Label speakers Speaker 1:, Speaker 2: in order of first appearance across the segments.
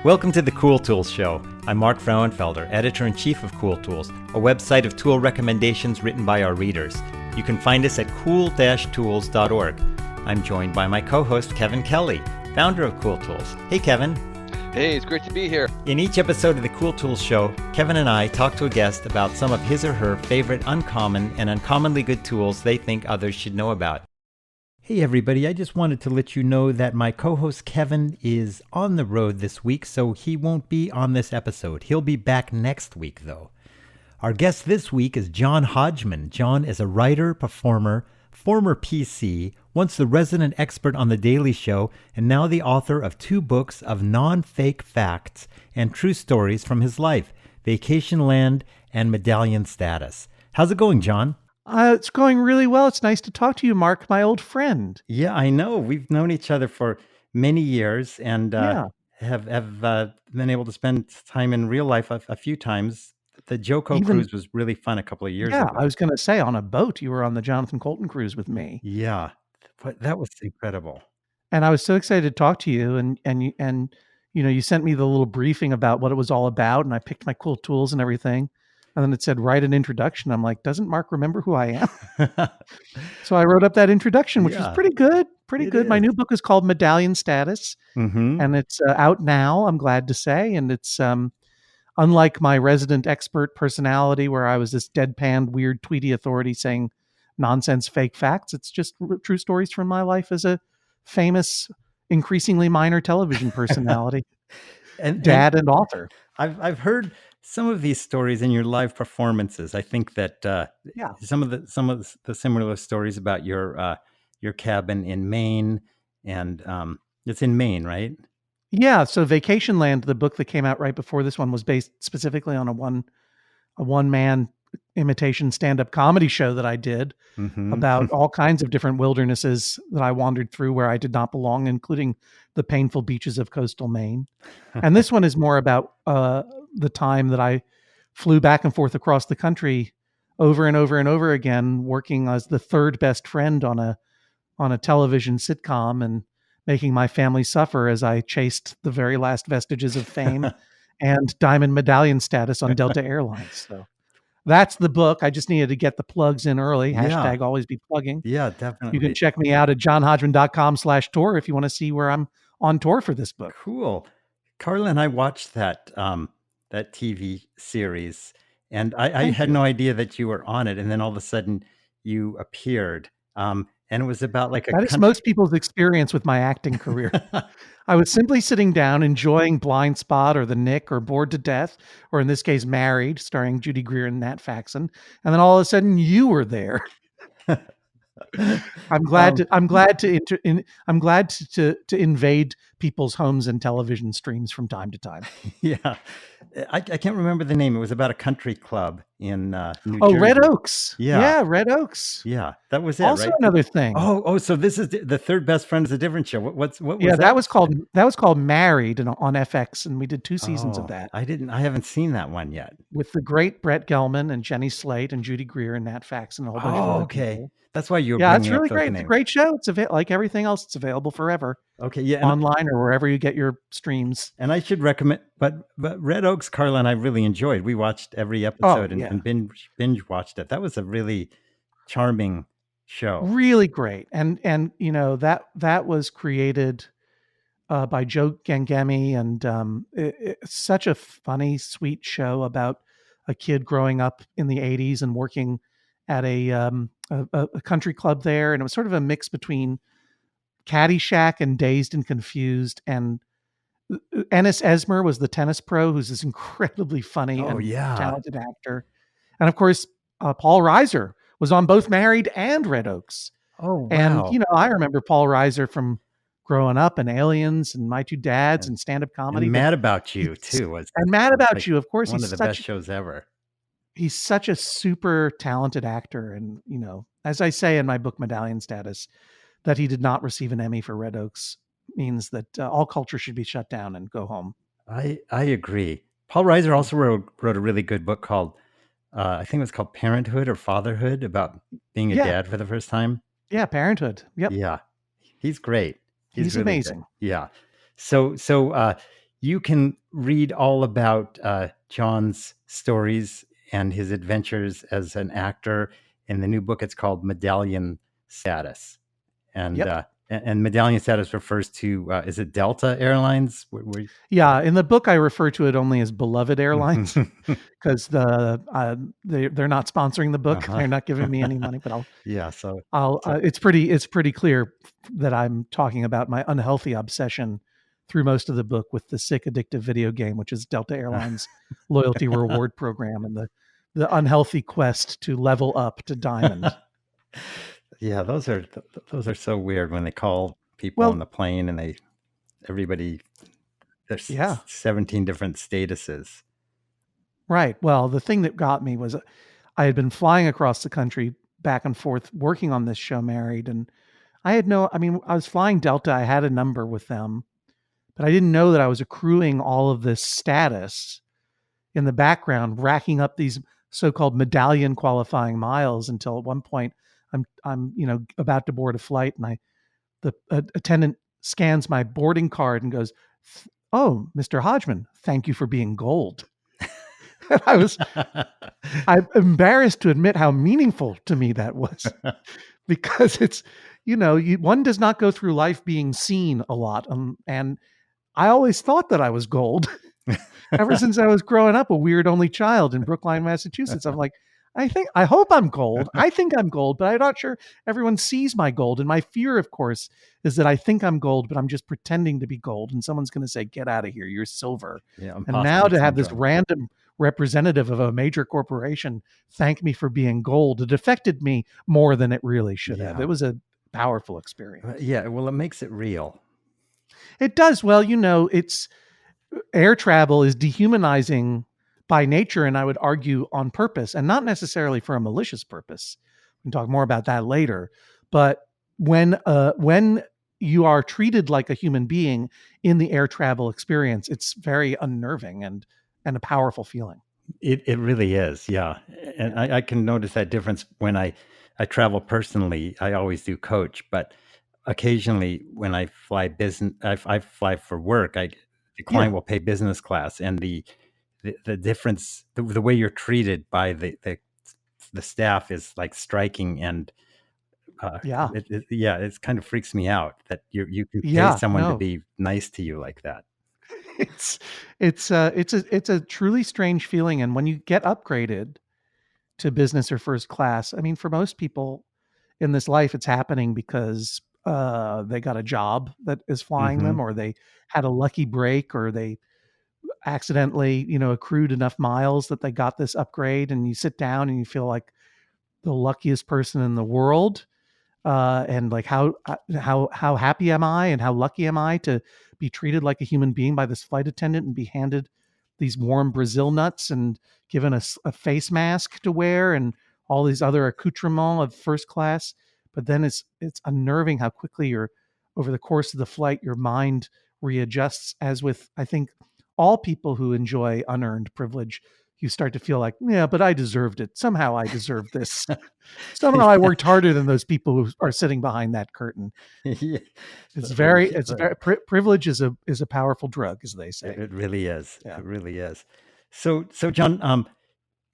Speaker 1: Welcome to the Cool Tools Show. I'm Mark Frauenfelder, Editor-in-Chief of Cool Tools, a website of tool recommendations written by our readers. You can find us at cool-tools.org. I'm joined by my co-host, Kevin Kelly, founder of Cool Tools. Hey, Kevin.
Speaker 2: Hey, it's great to be here.
Speaker 1: In each episode of the Cool Tools Show, Kevin and I talk to a guest about some of his or her favorite uncommon and uncommonly good tools they think others should know about. Hey everybody, I just wanted to let you know that my co-host Kevin is on the road this week, so he won't be on this episode. He'll be back next week, though. Our guest this week is John Hodgman. John is a writer, performer, former PC, once the resident expert on The Daily Show, and now the author of 2 books of non-fake facts and true stories from his life, Vacation Land and Medallion Status. How's it going, John?
Speaker 3: It's going really well. It's nice to talk to you, Mark, my old friend.
Speaker 1: Yeah, I know. We've known each other for many years and have been able to spend time in real life a few times. The Joko cruise was really fun a couple of years ago.
Speaker 3: Yeah, I was going to say, on a boat, you were on the Jonathan Colton cruise with me.
Speaker 1: Yeah, that was incredible.
Speaker 3: And I was so excited to talk to you. And you sent me the little briefing about what it was all about, and I picked my cool tools and everything. And then it said, write an introduction. I'm like, doesn't Mark remember who I am? So I wrote up that introduction, which was pretty good. Pretty good. My new book is called Medallion Status, and it's out now, I'm glad to say. And it's unlike my resident expert personality, where I was this deadpan, weird, tweety authority saying nonsense, fake facts. It's just true stories from my life as a famous, increasingly minor television personality, and author.
Speaker 1: I've heard some of these stories in your live performances. I think that some of the similar stories about your cabin in Maine, and it's in Maine, right?
Speaker 3: Yeah. So Vacation Land, the book that came out right before this one, was based specifically on a one man imitation stand-up comedy show that I did about all kinds of different wildernesses that I wandered through where I did not belong, including the painful beaches of coastal Maine. And this one is more about the time that I flew back and forth across the country over and over and over again, working as the third best friend on a television sitcom and making my family suffer as I chased the very last vestiges of fame and diamond medallion status on Delta Airlines. So that's the book. I just needed to get the plugs in early. Hashtag always be plugging.
Speaker 1: Yeah, definitely.
Speaker 3: You can check me out at johnhodgman.com/tour if you want to see where I'm on tour for this book.
Speaker 1: Cool. Carla and I watched that TV series, and I had no idea that you were on it. And then all of a sudden you appeared. And it was about like
Speaker 3: that is most people's experience with my acting career. I was simply sitting down, enjoying Blind Spot or The Nick or Bored to Death, or in this case, Married, starring Judy Greer and Nat Faxon. And then all of a sudden you were there. I'm glad to invade people's homes and television streams from time to time.
Speaker 1: Yeah, I can't remember the name. It was about a country club in New Jersey.
Speaker 3: Red Oaks.
Speaker 1: Yeah,
Speaker 3: Red Oaks.
Speaker 1: Yeah, that was it.
Speaker 3: Also,
Speaker 1: right?
Speaker 3: Another thing.
Speaker 1: Oh, so this is the Third Best Friend is a different show. What was that?
Speaker 3: That was called Married on FX, and we did 2 seasons of that.
Speaker 1: I haven't seen that one yet.
Speaker 3: With the great Brett Gelman and Jenny Slate and Judy Greer and Nat Faxon and a whole bunch of other people.
Speaker 1: That's why you're
Speaker 3: it's really great. It's a great show. It's like everything else, it's available forever.
Speaker 1: Okay, yeah,
Speaker 3: online or wherever you get your streams.
Speaker 1: And I should recommend, but Red Oaks, Carla and I really enjoyed. We watched every episode and binge watched it. That was a really charming show.
Speaker 3: Really great, and that was created by Joe Gangemi, and it's such a funny, sweet show about a kid growing up in the '80s and working at a country club there, and it was sort of a mix between Caddyshack and Dazed and Confused. And Ennis Esmer was the tennis pro, who's this incredibly funny and talented actor. And of course, Paul Reiser was on both Married and Red Oaks.
Speaker 1: Oh, wow.
Speaker 3: And I remember Paul Reiser from growing up and Aliens and My Two Dads and stand-up comedy.
Speaker 1: And Mad About You too.
Speaker 3: And Mad About You, of course.
Speaker 1: One of the best shows ever.
Speaker 3: He's such a super talented actor. And, as I say in my book, Medallion Status, that he did not receive an Emmy for Red Oaks means that all culture should be shut down and go home.
Speaker 1: I agree. Paul Reiser also wrote a really good book called, I think it was called Parenthood or Fatherhood, about being a dad for the first time.
Speaker 3: Yeah, Parenthood. Yep.
Speaker 1: Yeah. He's great.
Speaker 3: He's
Speaker 1: really
Speaker 3: amazing.
Speaker 1: Good. Yeah. So You can read all about John's stories and his adventures as an actor in the new book. It's called Medallion Status. And
Speaker 3: Yep.
Speaker 1: and Medallion Status refers to, is it Delta Airlines?
Speaker 3: Yeah, in the book I refer to it only as Beloved Airlines because they're not sponsoring the book.
Speaker 1: Uh-huh.
Speaker 3: They're not giving me any money, but
Speaker 1: Yeah, so
Speaker 3: it's pretty clear that I'm talking about my unhealthy obsession through most of the book with the sick addictive video game, which is Delta Airlines loyalty reward program, and the unhealthy quest to level up to diamond.
Speaker 1: yeah, those are so weird when they call people on
Speaker 3: Well,
Speaker 1: the plane and everybody, there's
Speaker 3: yeah,
Speaker 1: 17 different statuses.
Speaker 3: right. Well, the thing that got me was I had been flying across the country back and forth working on this show, Married, and I was flying Delta. I had a number with them, but I didn't know that I was accruing all of this status in the background, racking up these so-called medallion qualifying miles until at one point I'm about to board a flight, and the attendant scans my boarding card and goes, "Oh, Mr. Hodgman, thank you for being gold." And I'm embarrassed to admit how meaningful to me that was, because it's, one does not go through life being seen a lot, and I always thought that I was gold. Ever since I was growing up, a weird only child in Brookline, Massachusetts. I'm like, I hope I'm gold. I think I'm gold, but I'm not sure everyone sees my gold. And my fear, of course, is that I think I'm gold, but I'm just pretending to be gold. And someone's going to say, get out of here, you're silver.
Speaker 1: Yeah,
Speaker 3: And now
Speaker 1: imposter
Speaker 3: to have this
Speaker 1: syndrome.
Speaker 3: random representative of a major corporation thank me for being gold, it affected me more than it really should have.
Speaker 1: Yeah.
Speaker 3: It was a powerful experience.
Speaker 1: Yeah, well, it makes it real.
Speaker 3: It does. Well, it's air travel is dehumanizing by nature, and I would argue on purpose, and not necessarily for a malicious purpose. We can talk more about that later. But when you are treated like a human being in the air travel experience, it's very unnerving and a powerful feeling.
Speaker 1: It really is, yeah. And I can notice that difference when I travel personally. I always do coach, but occasionally when I fly business, I fly for work. The
Speaker 3: Yeah,
Speaker 1: client will pay business class, and the difference, the way you're treated by the staff is like striking, and
Speaker 3: yeah,
Speaker 1: yeah, it kind of freaks me out that you can pay
Speaker 3: yeah.
Speaker 1: someone to
Speaker 3: No,
Speaker 1: be nice to you like that.
Speaker 3: it's it's a truly strange feeling, and when you get upgraded to business or first class, I mean, for most people in this life, it's happening because they got a job that is flying
Speaker 1: Hmm.
Speaker 3: them, or they had a lucky break, or they accidentally, accrued enough miles that they got this upgrade. And you sit down and you feel like the luckiest person in the world. And like how happy am I, and how lucky am I to be treated like a human being by this flight attendant and be handed these warm Brazil nuts and given a face mask to wear and all these other accoutrements of first class. But then it's unnerving how quickly over the course of the flight, your mind readjusts, as with, I think, all people who enjoy unearned privilege. You start to feel like, yeah, but I deserved it. Somehow I deserved this. Somehow I worked harder than those people who are sitting behind that curtain.
Speaker 1: Yeah.
Speaker 3: It's
Speaker 1: So,
Speaker 3: very,
Speaker 1: yeah,
Speaker 3: it's very, privilege is a powerful drug, as they say.
Speaker 1: it really is.
Speaker 3: Yeah.
Speaker 1: It really is. So John,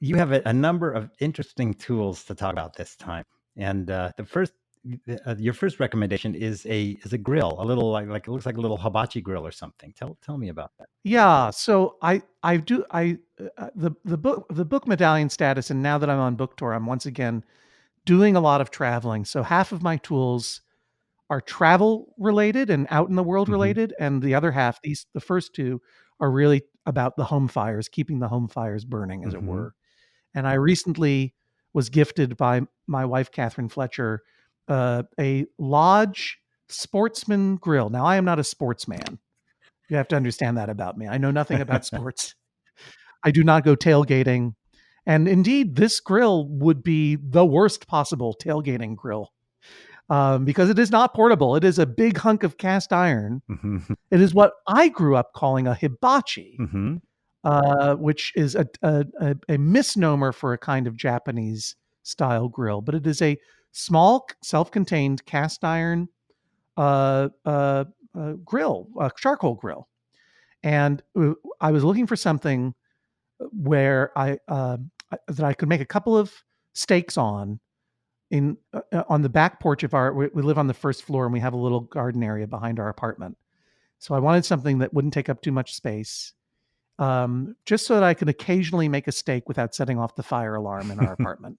Speaker 1: you have a number of interesting tools to talk about this time, and your first recommendation is a grill, a little like it looks like a little hibachi grill or something. Tell me about that.
Speaker 3: Yeah. So I do, the book Medallion Status. And now that I'm on book tour, I'm once again doing a lot of traveling. So half of my tools are travel related and out in the world
Speaker 1: Hmm.
Speaker 3: related. And the other half, the first two are really about the home fires, keeping the home fires burning, as it
Speaker 1: Hmm.
Speaker 3: were. And I recently was gifted by my wife, Catherine Fletcher, a Lodge Sportsman grill. Now, I am not a sportsman. You have to understand that about me. I know nothing about sports. I do not go tailgating. And indeed, this grill would be the worst possible tailgating grill, because it is not portable. It is a big hunk of cast iron.
Speaker 1: Hmm.
Speaker 3: It is what I grew up calling a hibachi,
Speaker 1: Hmm.
Speaker 3: which is a misnomer for a kind of Japanese style grill, but it is a small, self-contained cast iron uh, uh, grill, charcoal grill. And I was looking for something where that I could make a couple of steaks on the back porch of we live on the first floor and we have a little garden area behind our apartment. So I wanted something that wouldn't take up too much space, just so that I could occasionally make a steak without setting off the fire alarm in our apartment.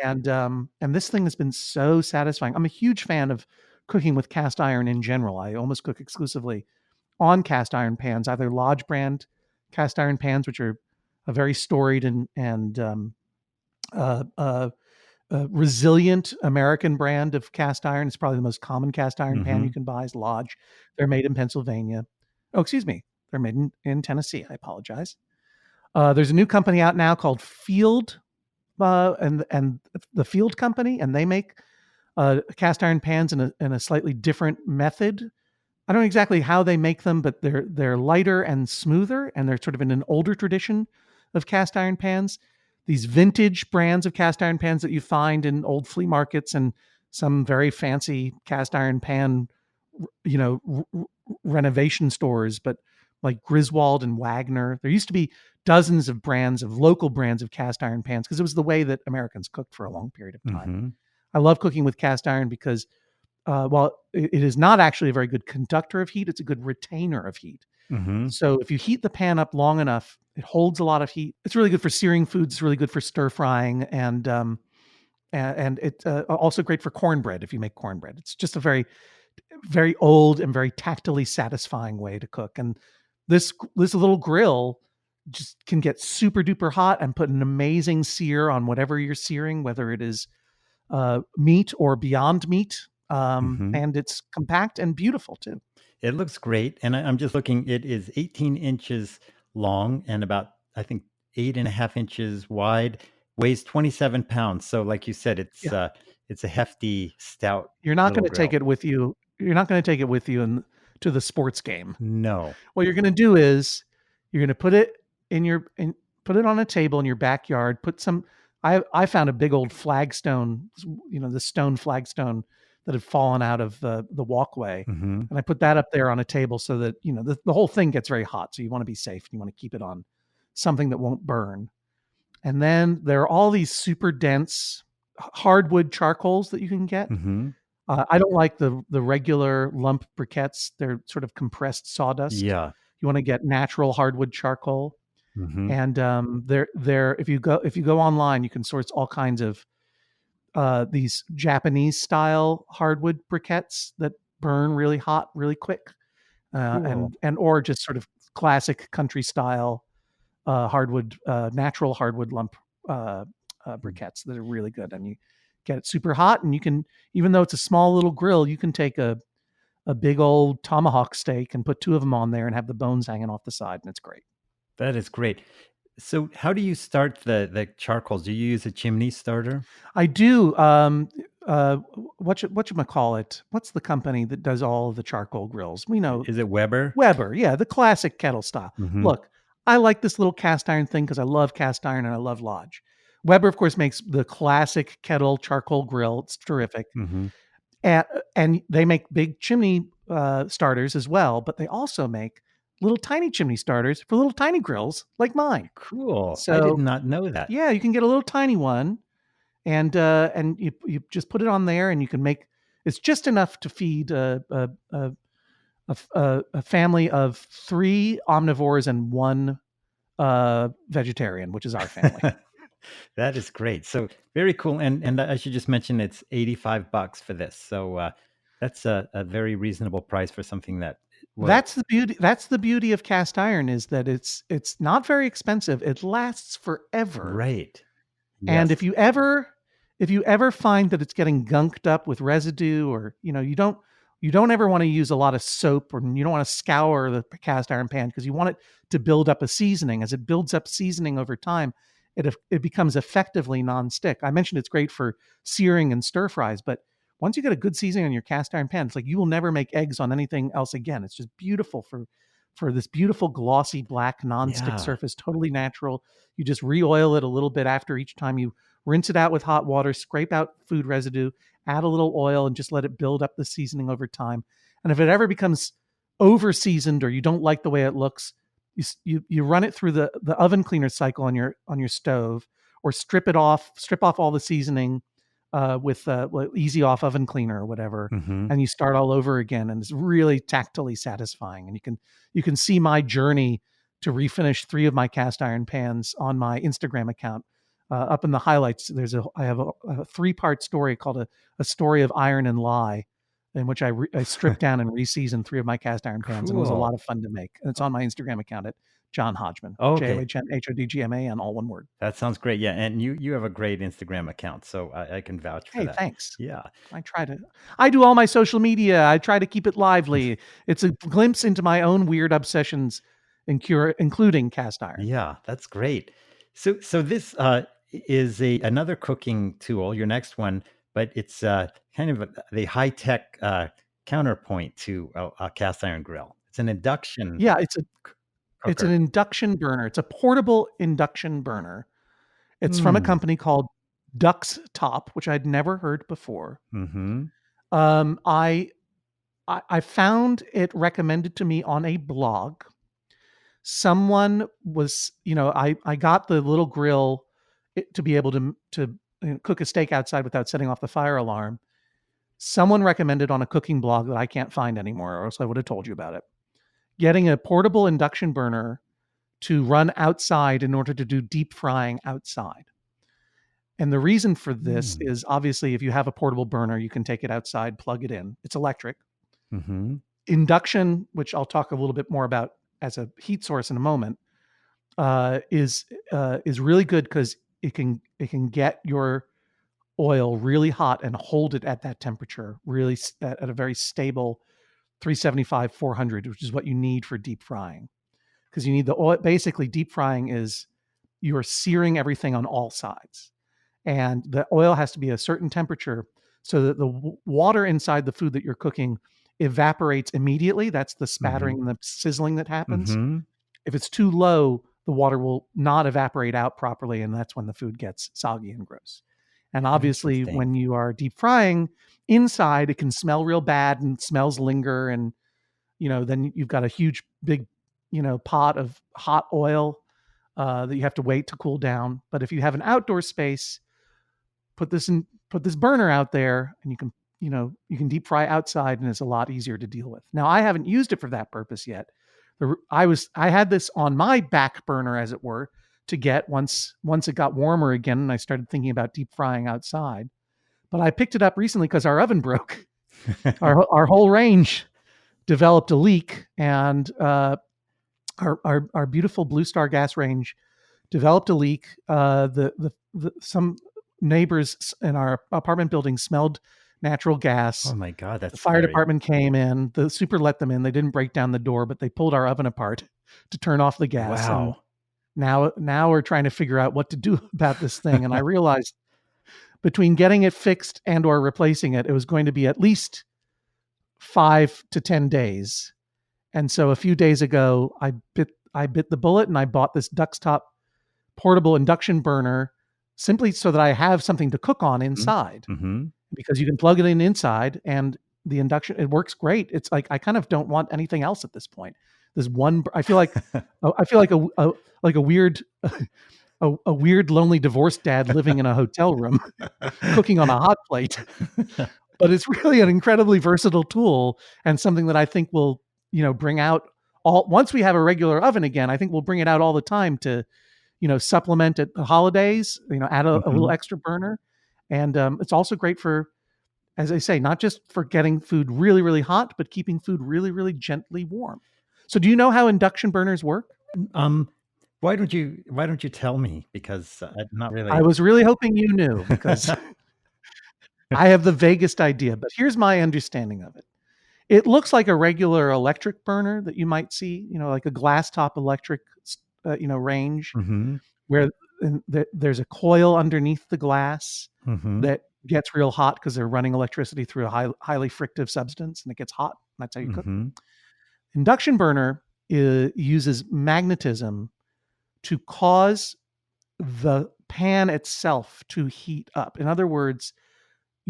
Speaker 3: And this thing has been so satisfying. I'm a huge fan of cooking with cast iron in general. I almost cook exclusively on cast iron pans, either Lodge brand cast iron pans, which are a very storied and uh, uh, resilient American brand of cast iron. It's probably the most common cast iron pan you can buy is Lodge. They're made in Pennsylvania. Oh, excuse me. They're made in Tennessee. I apologize. There's a new company out now called Field, and the Field Company, and they make cast iron pans in a slightly different method. I don't know exactly how they make them, but they're lighter and smoother, and they're sort of in an older tradition of cast iron pans. These vintage brands of cast iron pans that you find in old flea markets and some very fancy cast iron pan, renovation stores, but like Griswold and Wagner. There used to be dozens of local brands of cast iron pans because it was the way that Americans cooked for a long period of time. I love cooking with cast iron because while it is not actually a very good conductor of heat, it's a good retainer of heat. So if you heat the pan up long enough, it holds a lot of heat. It's really good for searing foods. It's really good for stir frying, and it's also great for cornbread if you make cornbread. It's just a very, very old and very tactily satisfying way to cook. And this little grill just can get super duper hot and put an amazing sear on whatever you're searing, whether it is meat or beyond meat. And it's compact and beautiful too.
Speaker 1: It looks great. And I'm just looking, it is 18 inches long and about, I think, 8.5 inches wide, weighs 27 pounds. So like you said, it's a hefty, stout.
Speaker 3: You're not going to take it with you. You're not going to take it with you to the sports game.
Speaker 1: No.
Speaker 3: What you're going to do is you're going to put it put it on a table in your backyard. Put some. I found a big old flagstone, the stone flagstone that had fallen out of the walkway, and I put that up there on a table so that the whole thing gets very hot. So you want to be safe. You want to keep it on something that won't burn. And then there are all these super dense hardwood charcoals that you can get. I don't like the regular lump briquettes. They're sort of compressed sawdust.
Speaker 1: Yeah.
Speaker 3: You want to get natural hardwood charcoal. And if you go online, you can source all kinds of these Japanese style hardwood briquettes that burn really hot, really quick,
Speaker 1: Cool.
Speaker 3: and or just sort of classic country style hardwood, natural hardwood lump briquettes that are really good. And you get it super hot, and you can, even though it's a small little grill, you can take a big old tomahawk steak and put two of them on there and have the bones hanging off the side, and it's great.
Speaker 1: That is great. So how do you start the charcoals? Do you use a chimney starter?
Speaker 3: I do. Whatchamacallit? What's the company that does all of the charcoal grills? We know.
Speaker 1: Is it Weber?
Speaker 3: Weber, yeah, the classic kettle style. Look, I like this little cast iron thing because I love cast iron and I love Lodge. Weber, of course, makes the classic kettle charcoal grill. It's terrific. And they make big chimney starters as well, but they also make little tiny chimney starters for little tiny grills like mine.
Speaker 1: Cool.
Speaker 3: So,
Speaker 1: I did not know that.
Speaker 3: Yeah, you can get a little tiny one, and you just put it on there, and you can make. It's just enough to feed a family of 3 omnivores and 1 vegetarian, which is our family.
Speaker 1: That is great. So very cool. And I should just mention it's $85 for this. So that's a very reasonable price for something that.
Speaker 3: That's the beauty. That's the beauty of cast iron, is that it's not very expensive. It lasts forever.
Speaker 1: Right.
Speaker 3: And
Speaker 1: Yes.
Speaker 3: if you ever find that it's getting gunked up with residue, or you don't ever want to use a lot of soap, or you don't want to scour the cast iron pan because you want it to build up a seasoning. As it builds up seasoning over time, it becomes effectively nonstick. I mentioned it's great for searing and stir fries, but once you get a good seasoning on your cast iron pan, it's like you will never make eggs on anything else again. It's just beautiful for this beautiful glossy black nonstick surface, totally natural. You just re-oil it a little bit after each time you rinse it out with hot water, scrape out food residue, add a little oil, and just let it build up the seasoning over time. And if it ever becomes over seasoned or you don't like the way it looks, you run it through the oven cleaner cycle on your stove, or strip off all the seasoning with easy off oven cleaner or whatever,
Speaker 1: Mm-hmm.
Speaker 3: and you start all over again, and it's really tactily satisfying. And you can see my journey to refinish 3 of my cast iron pans on my Instagram account. Up in the highlights, I have a 3-part story called a story of iron and lye, in which I stripped down and re-seasoned 3 of my cast iron pans, and it was a
Speaker 1: Cool.
Speaker 3: lot of fun to make. And it's on my Instagram account at John Hodgman,
Speaker 1: Oh, okay.
Speaker 3: JOHNHODGMAN, all one word.
Speaker 1: That sounds great. Yeah, and you have a great Instagram account, so I can vouch for
Speaker 3: Hey,
Speaker 1: that.
Speaker 3: thanks.
Speaker 1: Yeah.
Speaker 3: I do all my social media. I try to keep it lively. It's a glimpse into my own weird obsessions, including cast iron.
Speaker 1: Yeah, that's great. So this is another cooking tool, your next one, but it's kind of the high tech counterpoint to a cast iron grill. It's an induction
Speaker 3: Yeah, it's an
Speaker 1: cooker.
Speaker 3: induction burner. It's a portable induction burner. It's from a
Speaker 1: Hmm.
Speaker 3: company called Duxtop, which I'd never heard before.
Speaker 1: Mm-hmm.
Speaker 3: Um, I I found it recommended to me on a blog. Someone was, I got the little grill to be able to cook a steak outside without setting off the fire alarm. Someone recommended on a cooking blog that I can't find anymore, or else I would have told you about it. Getting a portable induction burner to run outside in order to do deep frying outside. And the reason for this
Speaker 1: Mm.
Speaker 3: is obviously if you have a portable burner, you can take it outside, plug it in. It's electric.
Speaker 1: Mm-hmm.
Speaker 3: Induction, which I'll talk a little bit more about as a heat source in a moment, is really good because it can get your oil really hot and hold it at that temperature, really at a very stable 375, 400, which is what you need for deep frying. Because you need the oil. Basically, deep frying is you're searing everything on all sides, and the oil has to be a certain temperature so that the water inside the food that you're cooking evaporates immediately. That's the
Speaker 1: Mm-hmm.
Speaker 3: spattering and the sizzling that happens.
Speaker 1: Mm-hmm.
Speaker 3: If it's too low, the water will not evaporate out properly, and that's when the food gets soggy and gross. And obviously,
Speaker 1: Interesting.
Speaker 3: when you are deep frying inside, it can smell real bad and smells linger. And, then you've got a huge, big, pot of hot oil that you have to wait to cool down. But if you have an outdoor space, put this burner out there, and you can deep fry outside, and it's a lot easier to deal with. Now, I haven't used it for that purpose yet. I had this on my back burner, as it were, to get once it got warmer again, and I started thinking about deep frying outside. But I picked it up recently because our oven broke. Our whole range developed a leak, and our beautiful Blue Star gas range developed a leak. Some neighbors in our apartment building smelled natural gas.
Speaker 1: Oh my God,
Speaker 3: The
Speaker 1: that's
Speaker 3: fire
Speaker 1: scary.
Speaker 3: department came in. The super let them in. They didn't break down the door, but they pulled our oven apart to turn off the gas. And
Speaker 1: Wow.
Speaker 3: now we're trying to figure out what to do about this thing. And I realized between getting it fixed and or replacing it, it was going to be at least 5 to 10 days. And so a few days ago, I bit the bullet and I bought this Duxtop portable induction burner simply so that I have something to cook on inside,
Speaker 1: Mm-hmm.
Speaker 3: because you can plug it in inside, and the induction, it works great. It's like I kind of don't want anything else at this point. There's one. I feel like a weird a weird lonely divorced dad living in a hotel room cooking on a hot plate. But it's really an incredibly versatile tool, and something that I think will, bring out all once we have a regular oven again. I think we'll bring it out all the time to, supplement at the holidays. Add a little
Speaker 1: Mm-hmm.
Speaker 3: extra burner, and it's also great for, as I say, not just for getting food really, really hot, but keeping food really, really gently warm. So, do you know how induction burners work?
Speaker 1: Um, why don't you tell me? Because I'm not
Speaker 3: I
Speaker 1: really.
Speaker 3: was really hoping you knew, because I have the vaguest idea, but here's my understanding of it. It looks like a regular electric burner that you might see, like a glass top electric, range,
Speaker 1: Mm-hmm.
Speaker 3: where there's a coil underneath the glass
Speaker 1: Mm-hmm.
Speaker 3: that gets real hot because they're running electricity through a highly frictive substance, and it gets hot. That's how you cook.
Speaker 1: Mm-hmm.
Speaker 3: Induction burner uses magnetism to cause the pan itself to heat up. In other words,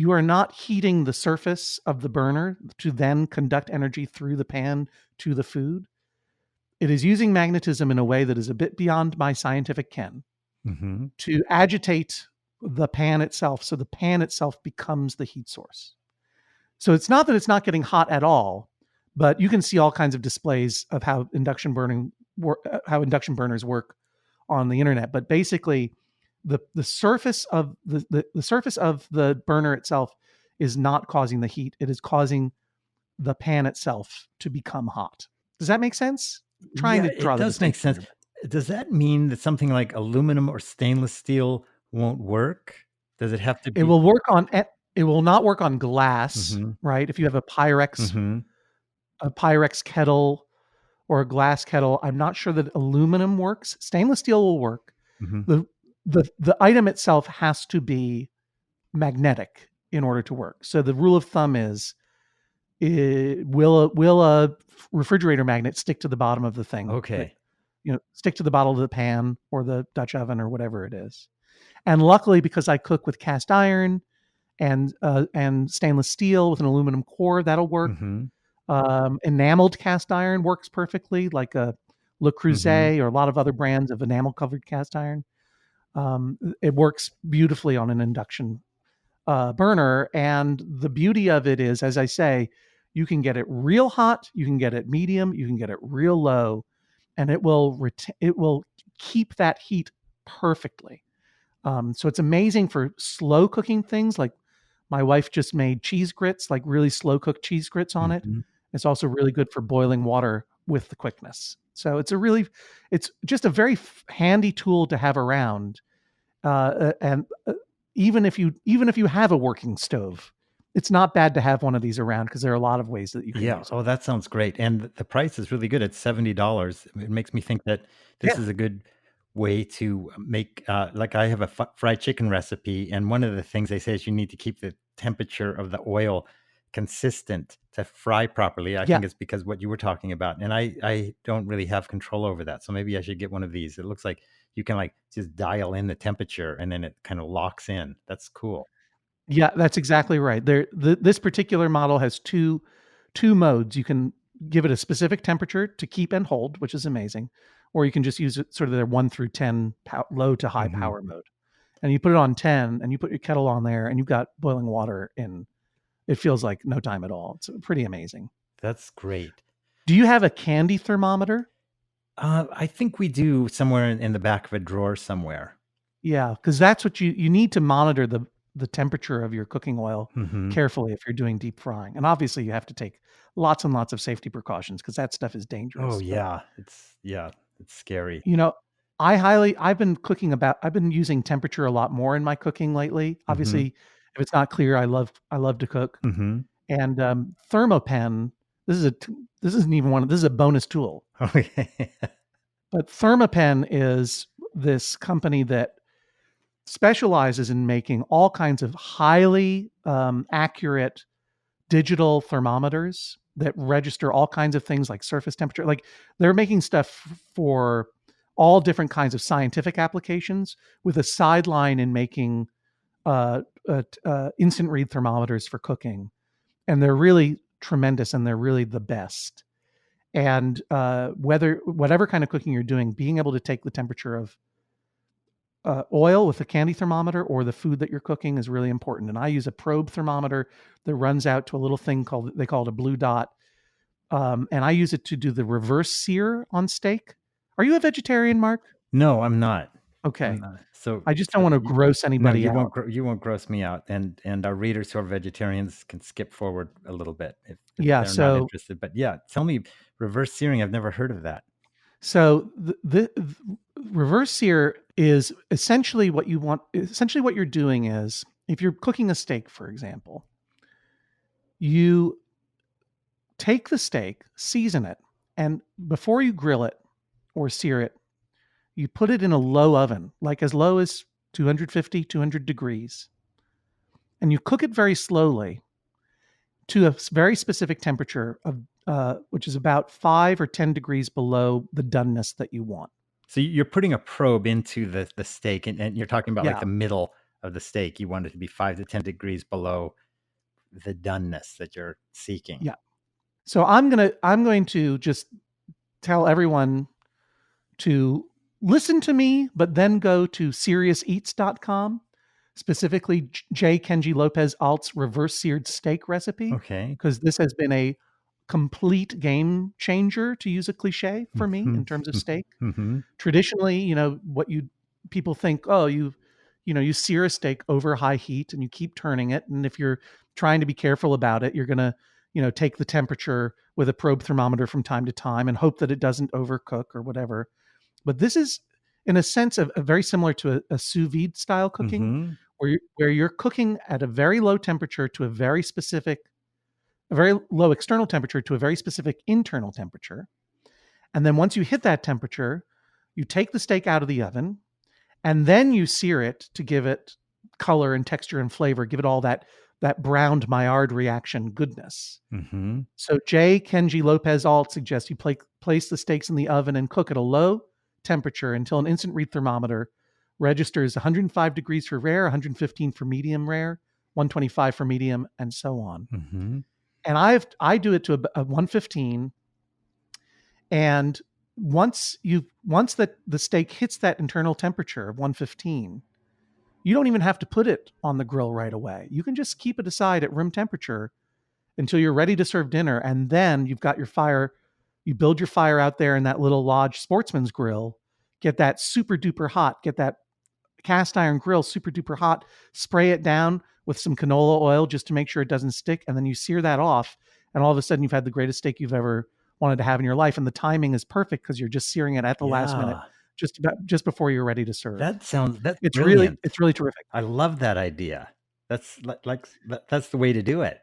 Speaker 3: you are not heating the surface of the burner to then conduct energy through the pan to the food. It is using magnetism in a way that is a bit beyond my scientific ken to agitate the pan itself, so the pan itself becomes the heat source. So it's not that it's not getting hot at all, but you can see all kinds of displays of how induction burners work on the internet. But basically, the surface of the surface of the burner itself is not causing the heat. It is causing the pan itself to become hot. Does that make sense? Trying to draw
Speaker 1: it
Speaker 3: the
Speaker 1: does make
Speaker 3: distinction
Speaker 1: sense.
Speaker 3: here.
Speaker 1: Does that mean that something like aluminum or stainless steel won't work? Does it have to
Speaker 3: It
Speaker 1: be?
Speaker 3: will work on. It will not work on glass,
Speaker 1: Mhm.
Speaker 3: right? If you have a
Speaker 1: Mhm.
Speaker 3: Pyrex kettle or a glass kettle, I'm not sure that aluminum works. Stainless steel will work.
Speaker 1: Mhm.
Speaker 3: The item itself has to be magnetic in order to work. So the rule of thumb is, will a refrigerator magnet stick to the bottom of the thing?
Speaker 1: Okay.
Speaker 3: Stick to the bottom of the pan or the Dutch oven or whatever it is. And luckily, because I cook with cast iron and stainless steel with an aluminum core, that'll work.
Speaker 1: Mhm.
Speaker 3: Enameled cast iron works perfectly, like a Le
Speaker 1: Mhm.
Speaker 3: Creuset or a lot of other brands of enamel covered cast iron. It works beautifully on an induction burner. And the beauty of it is, as I say, you can get it real hot, you can get it medium, you can get it real low, and it will keep that heat perfectly. So it's amazing for slow cooking things. Like my wife just made cheese grits, like really slow cooked cheese grits on it.
Speaker 1: Mhm.
Speaker 3: It's also really good for boiling water with the quickness. So it's just a very handy tool to have around. And even if you have a working stove, it's not bad to have one of these around because there are a lot of ways that you can
Speaker 1: Yeah.
Speaker 3: use it.
Speaker 1: Oh, that sounds great. And the price is really good. It's $70. It makes me think that this
Speaker 3: Yeah.
Speaker 1: is a good way to make, like I have a fried chicken recipe. And one of the things they say is you need to keep the temperature of the oil consistent to fry properly. I
Speaker 3: Yeah.
Speaker 1: think it's because what you were talking about. And I don't really have control over that. So maybe I should get one of these. It looks like you can like just dial in the temperature and then it kind of locks in. That's cool.
Speaker 3: Yeah, that's exactly right. This particular model has two modes. You can give it a specific temperature to keep and hold, which is amazing, or you can just use it sort of their 1 through 10 low to high
Speaker 1: Hmm.
Speaker 3: power mode. And you put it on 10, and you put your kettle on there, and you've got boiling water in. It feels like no time at all. It's pretty amazing.
Speaker 1: That's great.
Speaker 3: Do you have a candy thermometer?
Speaker 1: I think we do somewhere in the back of a drawer somewhere.
Speaker 3: Yeah, because that's what you need to monitor the temperature of your cooking oil
Speaker 1: Hmm.
Speaker 3: carefully if you're doing deep frying. And obviously you have to take lots and lots of safety precautions because that stuff is
Speaker 1: Oh
Speaker 3: dangerous. But
Speaker 1: yeah, it's scary.
Speaker 3: you know, I've been using temperature a lot more in my cooking lately.
Speaker 1: Hmm.
Speaker 3: Obviously, if it's not clear, I love to cook.
Speaker 1: Hmm.
Speaker 3: And Thermopen, this isn't even this is a bonus tool.
Speaker 1: Okay.
Speaker 3: But Thermopen is this company that specializes in making all kinds of highly accurate digital thermometers that register all kinds of things like surface temperature. Like they're making stuff for all different kinds of scientific applications with a sideline in making instant read thermometers for cooking. And they're really tremendous and they're really the best. And whatever kind of cooking you're doing, being able to take the temperature of oil with a candy thermometer or the food that you're cooking is really important. And I use a probe thermometer that runs out to a little thing they call it a blue dot. And I use it to do the reverse sear on steak. Are you a vegetarian, Mark?
Speaker 1: No, I'm not. I'm
Speaker 3: Okay.
Speaker 1: not. So,
Speaker 3: I just don't want to
Speaker 1: you,
Speaker 3: gross
Speaker 1: no,
Speaker 3: anybody out.
Speaker 1: you won't gross me out, and our readers who are vegetarians can skip forward a little bit if
Speaker 3: Yeah.
Speaker 1: they're not
Speaker 3: So,
Speaker 1: interested. But yeah, tell me reverse searing. I've never heard of that.
Speaker 3: so the reverse sear is essentially what you want. Essentially, what you're doing is if you're cooking a steak, for example, you take the steak, season it, and before you grill it or sear it, you put it in a low oven, like as low as 250, 200 degrees, and you cook it very slowly to a very specific temperature of which is about 5 or 10 degrees below the doneness that you want.
Speaker 1: So you're putting a probe into the steak, and you're talking about like
Speaker 3: Yeah,
Speaker 1: the middle of the steak. You want it to be 5 to 10 degrees below the doneness that you're seeking.
Speaker 3: Yeah. So I'm going to just tell everyone to listen to me, but then go to SeriousEats.com, specifically J. Kenji Lopez Alt's reverse seared steak recipe,
Speaker 1: Okay.
Speaker 3: because this has been a complete game changer, to use a cliche, for me in terms of steak. Traditionally, what people think, oh, you sear a steak over high heat and you keep turning it, and if you're trying to be careful about it, you're going to take the temperature with a probe thermometer from time to time and hope that it doesn't overcook or whatever. But this is, in a sense, a very similar to a sous vide style cooking, where you're cooking at a very low temperature to a very low external temperature to a very specific internal temperature. And then once you hit that temperature, you take the steak out of the oven, and then you sear it to give it color and texture and flavor, give it all that browned Maillard reaction goodness. So J. Kenji Lopez Alt suggests you place the steaks in the oven and cook at a low temperature until an instant read thermometer registers 105 degrees for rare, 115 for medium rare, 125 for medium, and so on. And I do it to a 115. And once the steak hits that internal temperature of 115, you don't even have to put it on the grill right away. You can just keep it aside at room temperature until you're ready to serve dinner. And then you've got your fire. You build your fire out there in that little lodge Sportsman's grill, get that super duper hot, get that cast iron grill super duper hot, spray it down with some canola oil just to make sure it doesn't stick. And then you sear that off. And all of a sudden you've had the greatest steak you've ever wanted to have in your life. And the timing is perfect because you're just searing it at the last minute, just before you're ready to serve.
Speaker 1: That's
Speaker 3: it's
Speaker 1: brilliant.
Speaker 3: It's really terrific.
Speaker 1: I love that idea. That's that's the way to do it.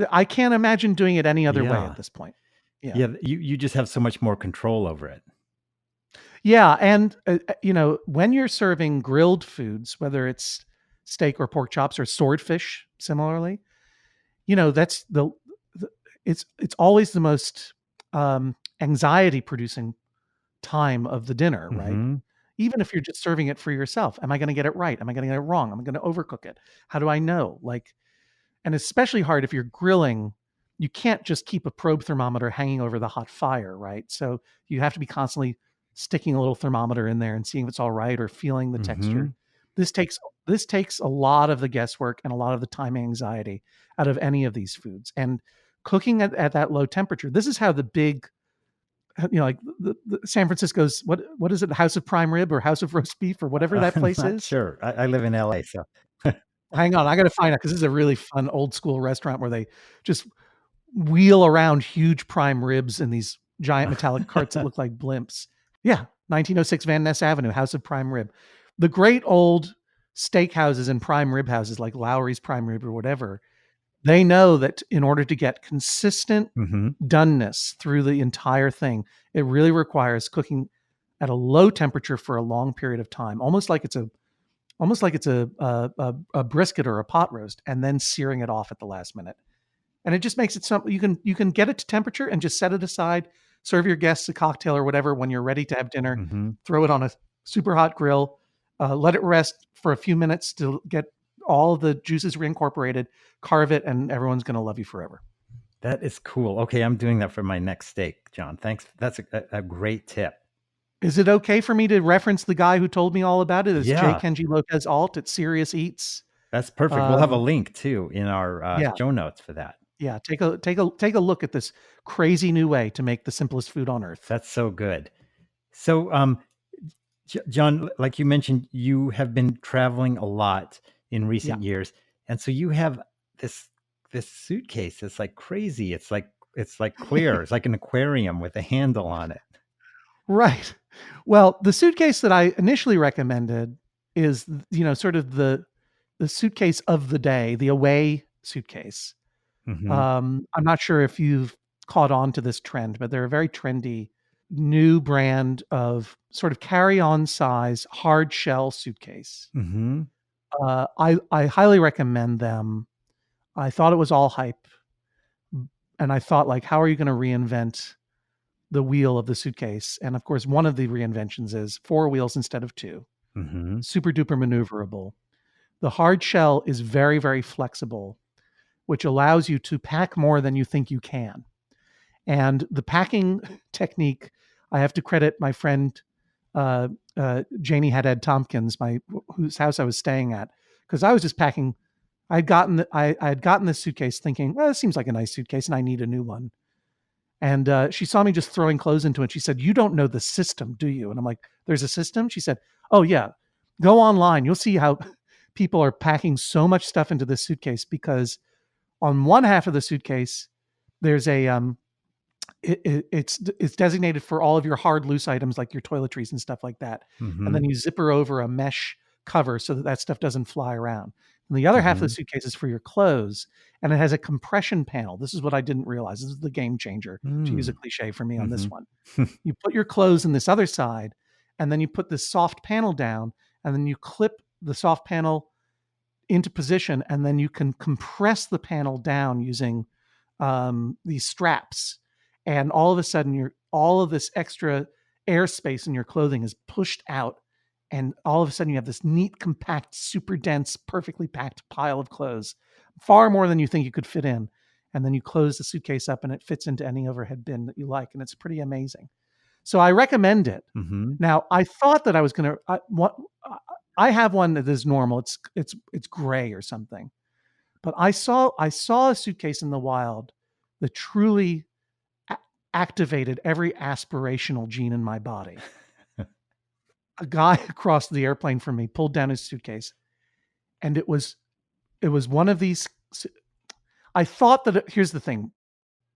Speaker 3: I can't imagine doing it any other way at this point.
Speaker 1: Yeah. You just have so much more control over it.
Speaker 3: Yeah. And, when you're serving grilled foods, whether it's steak or pork chops or swordfish, similarly, that's it's always the most anxiety producing time of the dinner, right? Even if you're just serving it for yourself. Am I going to get it right? Am I going to get it wrong? Am I going to overcook it? How do I know? And especially hard if you're grilling, you can't just keep a probe thermometer hanging over the hot fire, right? So you have to be constantly sticking a little thermometer in there and seeing if it's all right or feeling the texture. This takes a lot of the guesswork and a lot of the time anxiety out of any of these foods. And cooking at that low temperature, this is how the big, like the San Francisco's, what is it, House of Prime Rib or House of Roast Beef or whatever that place is?
Speaker 1: Sure. I live in LA, so.
Speaker 3: Hang on, I got to find out, because this is a really fun old school restaurant where they just wheel around huge prime ribs in these giant metallic carts that look like blimps. Yeah, 1906 Van Ness Avenue, House of Prime Rib. The great old steakhouses and prime rib houses like Lowry's Prime Rib or whatever, they know that in order to get consistent doneness through the entire thing, it really requires cooking at a low temperature for a long period of time, almost like it's a brisket or a pot roast, and then searing it off at the last minute. And it just makes it something you can get it to temperature and just set it aside, serve your guests a cocktail or whatever when you're ready to have dinner, throw it on a super hot grill, let it rest for a few minutes to get all the juices reincorporated, carve it, and everyone's going to love you forever.
Speaker 1: That is cool. Okay, I'm doing that for my next steak, John. Thanks. That's a great tip.
Speaker 3: Is it okay for me to reference the guy who told me all about it? It's J. Kenji Lopez Alt at Serious Eats.
Speaker 1: That's perfect. We'll have a link too in our show notes for that.
Speaker 3: Yeah, take a look at this crazy new way to make the simplest food on earth.
Speaker 1: That's so good. So, John, like you mentioned, you have been traveling a lot in recent years, and so you have this suitcase that's like crazy. It's like clear. It's like an aquarium with a handle on it.
Speaker 3: Right. Well, the suitcase that I initially recommended is, sort of the suitcase of the day, the away suitcase. I'm not sure if you've caught on to this trend, but they're a very trendy new brand of sort of carry-on size hard shell suitcase. I highly recommend them. I thought it was all hype, and I thought, like, how are you going to reinvent the wheel of the suitcase? And of course, one of the reinventions is 4 wheels instead of 2. super duper maneuverable. The hard shell is very, very flexible, which allows you to pack more than you think you can. And the packing technique, I have to credit my friend Janie Haddad Tompkins, whose house I was staying at, because I was just packing. I had gotten this suitcase thinking, well, it seems like a nice suitcase, and I need a new one. And she saw me just throwing clothes into it. She said, "You don't know the system, do you?" And I'm like, "There's a system?" She said, "Oh yeah, go online. You'll see how people are packing so much stuff into this suitcase because on one half of the suitcase, there's it's designated for all of your hard loose items like your toiletries and stuff like that. And then you zipper over a mesh cover so that stuff doesn't fly around. And the other half of the suitcase is for your clothes, and it has a compression panel. This is what I didn't realize. This is the game changer, to use a cliche for me on this one. You put your clothes in this other side, and then you put this soft panel down, and then you clip the soft panel into position, and then you can compress the panel down using these straps. And all of a sudden, all of this extra airspace in your clothing is pushed out. And all of a sudden, you have this neat, compact, super dense, perfectly packed pile of clothes, far more than you think you could fit in. And then you close the suitcase up and it fits into any overhead bin that you like. And it's pretty amazing. So I recommend it. Now, I thought that I was going to, I have one that is normal. It's gray or something. But I saw a suitcase in the wild that truly activated every aspirational gene in my body. A guy across the airplane from me pulled down his suitcase, and it was one of these. I thought that here's the thing,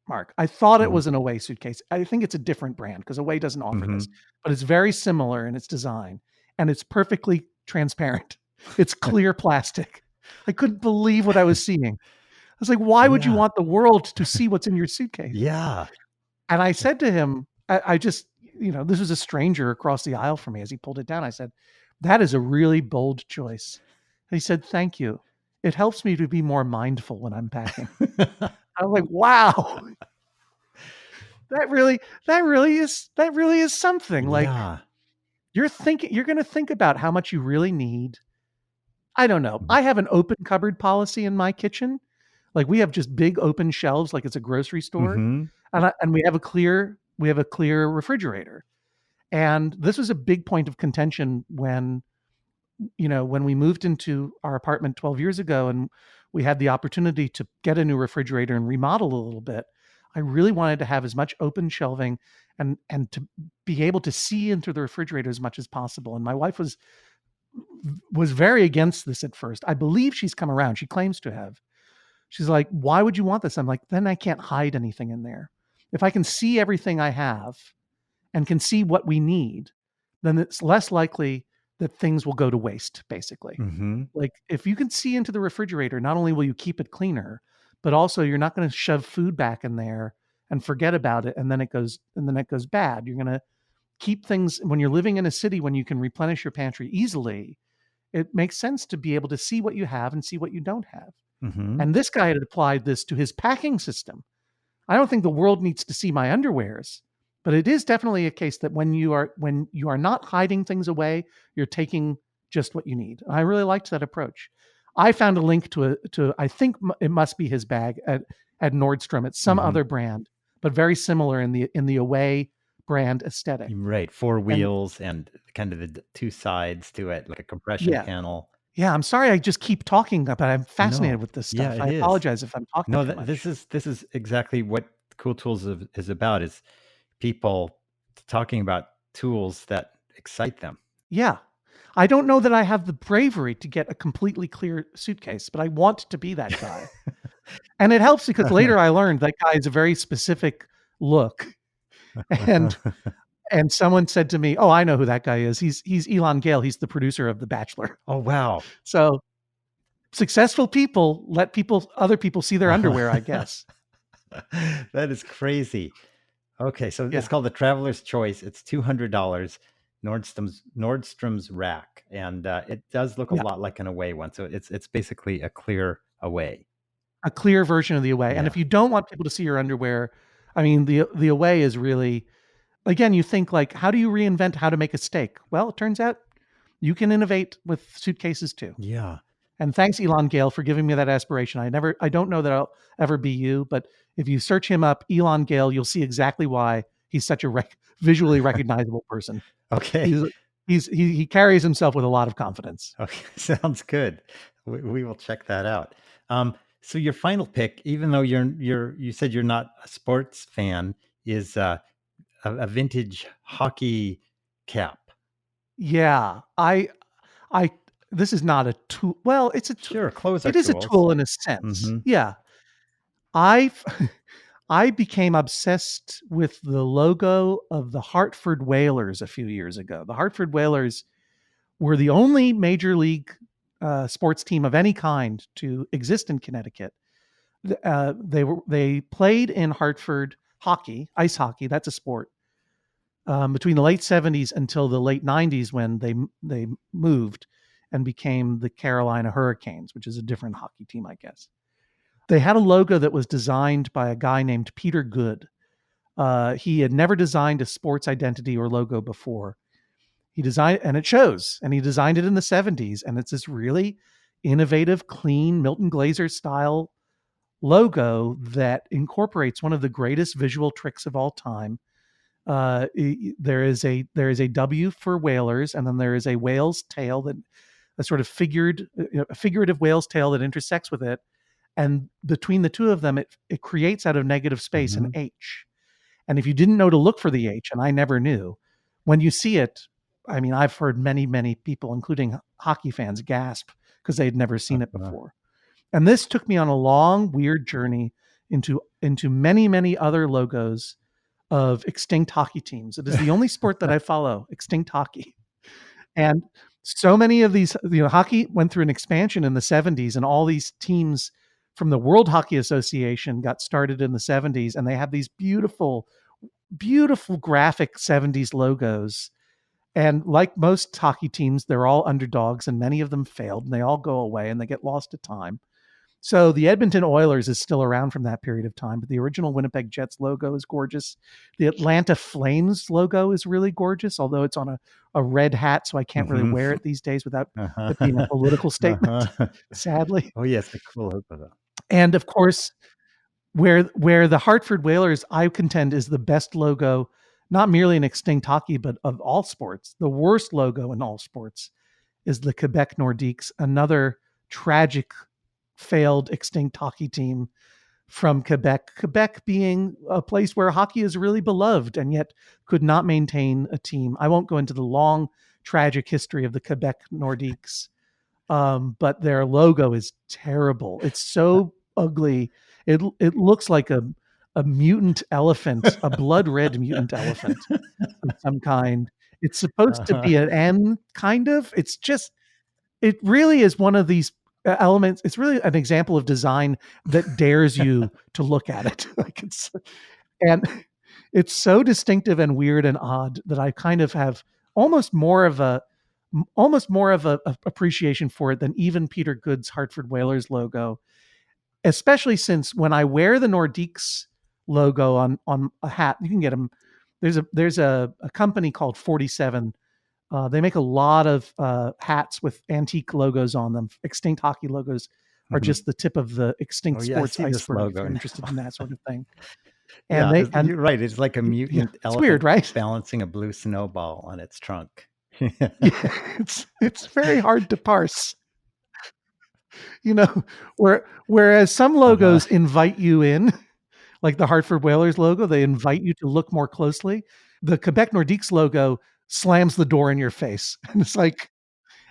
Speaker 3: Mark. I thought it was an Away suitcase. I think it's a different brand because Away doesn't offer this, but it's very similar in its design, and it's perfectly transparent. It's clear plastic. I couldn't believe what I was seeing. I was like, why would you want the world to see what's in your suitcase?
Speaker 1: Yeah.
Speaker 3: And I said to him, I just, this was a stranger across the aisle from me as he pulled it down. I said, that is a really bold choice. And he said, thank you. It helps me to be more mindful when I'm packing. I was like, wow, that really is something. Like you're going to think about how much you really need. I don't know. I have an open cupboard policy in my kitchen. Like we have just big open shelves, like it's a grocery store, and we have a clear refrigerator. And this was a big point of contention when we moved into our apartment 12 years ago, and we had the opportunity to get a new refrigerator and remodel a little bit. I really wanted to have as much open shelving and to be able to see into the refrigerator as much as possible. And my wife was very against this at first. I believe she's come around. She claims to have. She's like, why would you want this? I'm like, then I can't hide anything in there. If I can see everything I have and can see what we need, then it's less likely that things will go to waste, basically. Like if you can see into the refrigerator, not only will you keep it cleaner, but also you're not going to shove food back in there and forget about it. And then it goes bad. You're going to keep things when you're living in a city, when you can replenish your pantry easily. It makes sense to be able to see what you have and see what you don't have. And this guy had applied this to his packing system. I don't think the world needs to see my underwears, but it is definitely a case that when you are not hiding things away, you're taking just what you need. I really liked that approach. I found a link to I think it must be his bag at Nordstrom. It's some other brand, but very similar in the Away brand aesthetic.
Speaker 1: Right. 4 wheels and kind of the two sides to it, like a compression panel.
Speaker 3: Yeah, I'm sorry I just keep talking, but I'm fascinated with this stuff. I apologize if I'm talking too much.
Speaker 1: This is exactly what Cool Tools is about, is people talking about tools that excite them.
Speaker 3: Yeah. I don't know that I have the bravery to get a completely clear suitcase, but I want to be that guy. And it helps because later I learned that guy is a very specific look. And someone said to me, "Oh, I know who that guy is. He's Elon Gale. He's the producer of The Bachelor."
Speaker 1: Oh, wow.
Speaker 3: So successful people let other people see their underwear, I guess.
Speaker 1: That is crazy. Okay, so it's called the Traveler's Choice. It's $200, Nordstrom's rack, and it does look a lot like an Away one. So it's basically a clear Away,
Speaker 3: a clear version of the Away. Yeah. And if you don't want people to see your underwear, I mean, the Away is really, again, you think like, how do you reinvent how to make a steak? Well, it turns out You can innovate with suitcases too.
Speaker 1: Yeah.
Speaker 3: And thanks, Elon Gale, for giving me that aspiration. I don't know that I'll ever be you, but if you search him up, Elon Gale, you'll see exactly why he's such a visually recognizable person.
Speaker 1: Okay.
Speaker 3: He carries himself with a lot of confidence.
Speaker 1: Okay. Sounds good. We will check that out. So your final pick, even though you said you're not a sports fan, is a vintage hockey cap.
Speaker 3: Yeah, this is not a tool. Well, it's a tool.
Speaker 1: Sure, clothes are
Speaker 3: It is a
Speaker 1: tools.
Speaker 3: tool in a sense.
Speaker 1: Mm-hmm.
Speaker 3: Yeah. I became obsessed with the logo of the Hartford Whalers a few years ago. The Hartford Whalers were the only major league sports team of any kind to exist in Connecticut. They played in Hartford hockey, ice hockey. That's a sport. Between the late 70s until the late 90s, when they moved and became the Carolina Hurricanes, which is a different hockey team, I guess. They had a logo that was designed by a guy named Peter Good. He had never designed a sports identity or logo before. He designed, and it shows, and he designed it in the 70s, and it's this really innovative, clean Milton Glaser style logo that incorporates one of the greatest visual tricks of all time. There is a W for whalers, and then there is a whale's tail, that a sort of a figurative whale's tail that intersects with it. And between the two of them, it creates out of negative space an H. And if you didn't know to look for the H, and I never knew, when you see it, I mean, I've heard many, many people, including hockey fans, gasp because they'd never seen it before. And this took me on a long, weird journey into many, many other logos of extinct hockey teams. It is the only sport that I follow, extinct hockey. And so many of these, hockey went through an expansion in the 70s, and all these teams from the World Hockey Association got started in the 70s, and they have these beautiful, beautiful graphic 70s logos. And like most hockey teams, they're all underdogs, and many of them failed, and they all go away and they get lost to time. So the Edmonton Oilers is still around from that period of time, but the original Winnipeg Jets logo is gorgeous. The Atlanta Flames logo is really gorgeous, although it's on a red hat, so I can't really wear it these days without it being a political statement, sadly.
Speaker 1: Oh, yes, a cool logo, though.
Speaker 3: And of course, where the Hartford Whalers, I contend, is the best logo, not merely in extinct hockey, but of all sports. The worst logo in all sports is the Quebec Nordiques, another tragic, failed, extinct hockey team from Quebec. Quebec being a place where hockey is really beloved and yet could not maintain a team. I won't go into the long, tragic history of the Quebec Nordiques, but their logo is terrible. It's so ugly. It looks like a mutant elephant, a blood red mutant elephant of some kind. It's supposed to be an N, kind of. It really is one of these elements. It's really an example of design that dares you to look at it. And it's so distinctive and weird and odd that I kind of have almost more of a appreciation for it than even Peter Good's Hartford Whalers logo, especially since when I wear the Nordiques logo on a hat, you can get them. There's a company called 47. They make a lot of hats with antique logos on them. Extinct hockey logos are just the tip of the extinct sports iceberg, if you're interested in that sort of thing. And
Speaker 1: you're right. It's like a mutant elephant,
Speaker 3: weird, right?
Speaker 1: Balancing a blue snowball on its trunk.
Speaker 3: It's very hard to parse. Whereas some logos invite you in, like the Hartford Whalers logo, they invite you to look more closely. The Quebec Nordiques logo slams the door in your face. And it's like,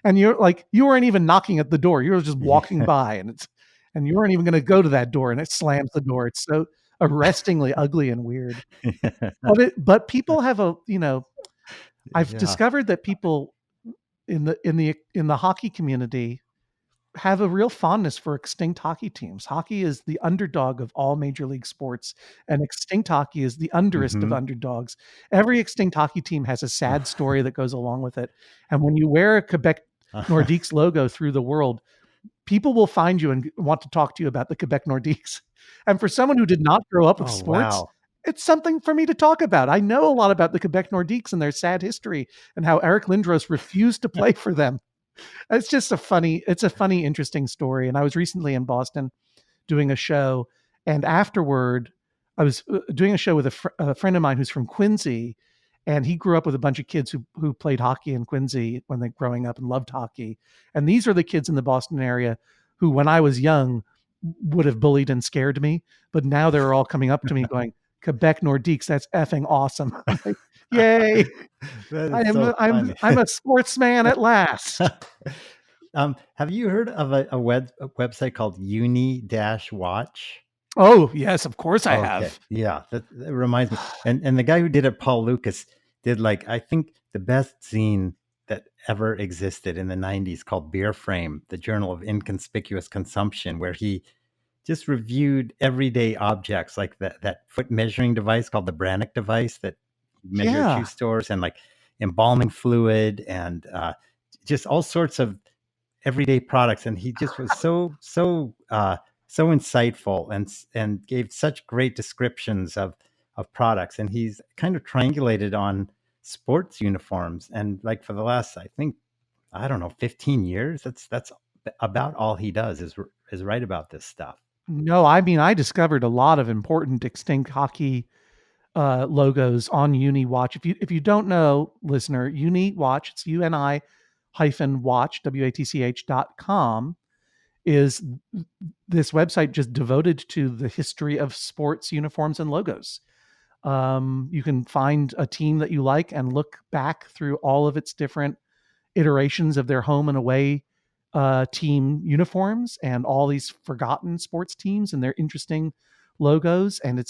Speaker 3: and you're like, you weren't even knocking at the door. You were just walking by, and you weren't even going to go to that door, and it slams the door. It's so arrestingly ugly and weird. But people have I've discovered that people in the hockey community have a real fondness for extinct hockey teams. Hockey is the underdog of all major league sports, and extinct hockey is the underest of underdogs. Every extinct hockey team has a sad story that goes along with it. And when you wear a Quebec Nordiques logo through the world, people will find you and want to talk to you about the Quebec Nordiques. And for someone who did not grow up with sports, it's something for me to talk about. I know a lot about the Quebec Nordiques and their sad history and how Eric Lindros refused to play for them. It's just a funny, interesting story. And I was recently in Boston doing a show, and afterward, I was doing a show with a friend of mine who's from Quincy, and he grew up with a bunch of kids who played hockey in Quincy when they growing up and loved hockey. And these are the kids in the Boston area who, when I was young, would have bullied and scared me, but now they're all coming up to me going, "Quebec Nordiques, that's effing awesome!" I'm like, yay! I'm a sportsman at last.
Speaker 1: Have you heard of a website called UniWatch?
Speaker 3: Oh yes, of course I have.
Speaker 1: Yeah, that reminds me. And the guy who did it, Paul Lucas, did like I think the best zine that ever existed in the 90s called Beer Frame, the Journal of Inconspicuous Consumption, where he just reviewed everyday objects like that foot measuring device called the Brannock device that measured shoe stores, and like embalming fluid, and just all sorts of everyday products. And he just was so insightful and gave such great descriptions of products. And he's kind of triangulated on sports uniforms. And like for the last, I think, I don't know, 15 years, that's about all he does is write about this stuff.
Speaker 3: No, I mean, I discovered a lot of important extinct hockey logos on UniWatch. If you don't know, listener, UniWatch, it's UNI-watch, WATCH.com, is this website just devoted to the history of sports uniforms and logos. You can find a team that you like and look back through all of its different iterations of their home and away team uniforms and all these forgotten sports teams and their interesting logos. And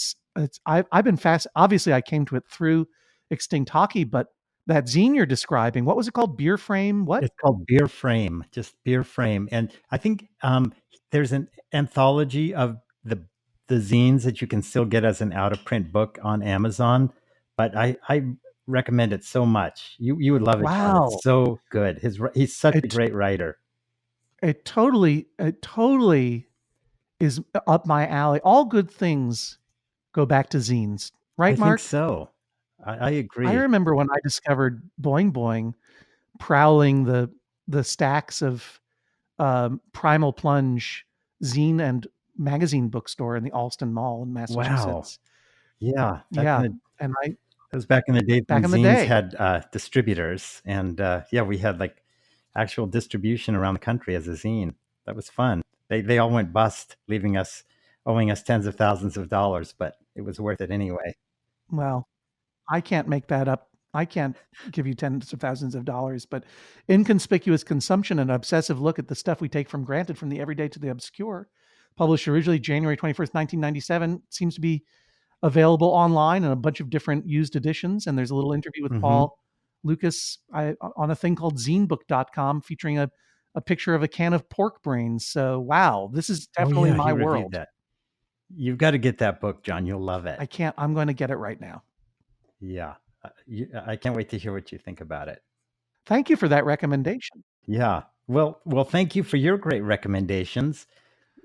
Speaker 3: I've been fast. Obviously, I came to it through extinct hockey, but that zine you're describing, what was it called? Beer Frame? What?
Speaker 1: It's called Beer Frame, just Beer Frame. And I think there's an anthology of the zines that you can still get as an out of print book on Amazon. But I recommend it so much. You would love it.
Speaker 3: Wow.
Speaker 1: It's so good. He's such a great writer.
Speaker 3: It totally is up my alley. All good things go back to zines, right, Mark?
Speaker 1: I think so. I agree.
Speaker 3: I remember when I discovered Boing Boing prowling the stacks of Primal Plunge zine and magazine bookstore in the Allston Mall in Massachusetts.
Speaker 1: Wow.
Speaker 3: Yeah.
Speaker 1: It was back in the day when zines had distributors, and we had like actual distribution around the country as a zine. That was fun. They all went bust, leaving us owing us tens of thousands of dollars, but it was worth it anyway.
Speaker 3: Well, I can't make that up. I can't give you tens of thousands of dollars, but inconspicuous consumption, an obsessive look at the stuff we take for granted, from the everyday to the obscure, published originally January 21st, 1997, seems to be available online in a bunch of different used editions. And there's a little interview with Paul Lucas on a thing called zinebook.com featuring a picture of a can of pork brains. So, wow, this is definitely my world.
Speaker 1: That. You've got to get that book, John. You'll love it.
Speaker 3: I'm going to get it right now.
Speaker 1: Yeah. I can't wait to hear what you think about it.
Speaker 3: Thank you for that recommendation.
Speaker 1: Yeah. Well, thank you for your great recommendations.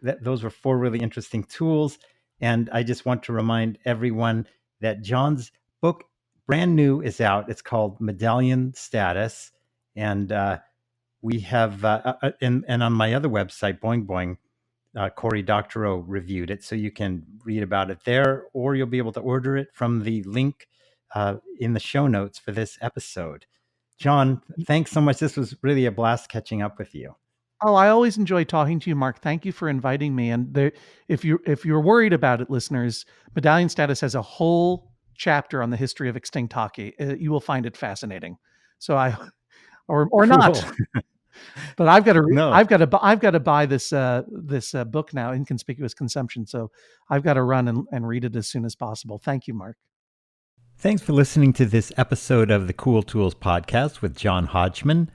Speaker 1: Those were 4 really interesting tools. And I just want to remind everyone that John's book, brand new, is out. It's called Medallion Status. And we have, and on my other website, Boing Boing, Cory Doctorow reviewed it. So you can read about it there, or you'll be able to order it from the link in the show notes for this episode. John, thanks so much. This was really a blast catching up with you.
Speaker 3: Oh, I always enjoy talking to you, Mark. Thank you for inviting me. And if you're worried about it, listeners, Medallion Status has a whole chapter on the history of extinct hockey. You will find it fascinating. So or cool. Not. But I've got to buy this book now, Inconspicuous Consumption. So I've got to run and read it as soon as possible. Thank you, Mark.
Speaker 1: Thanks for listening to this episode of the Cool Tools Podcast with John Hodgman.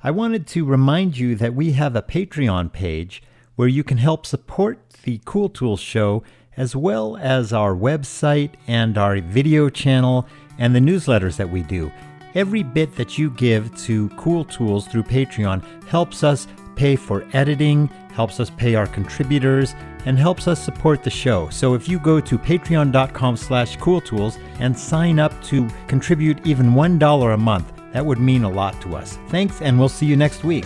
Speaker 1: I wanted to remind you that we have a Patreon page where you can help support the Cool Tools show, as well as our website and our video channel and the newsletters that we do. Every bit that you give to Cool Tools through Patreon helps us pay for editing, helps us pay our contributors, and helps us support the show. So if you go to patreon.com/cooltools and sign up to contribute even $1 a month, that would mean a lot to us. Thanks, and we'll see you next week.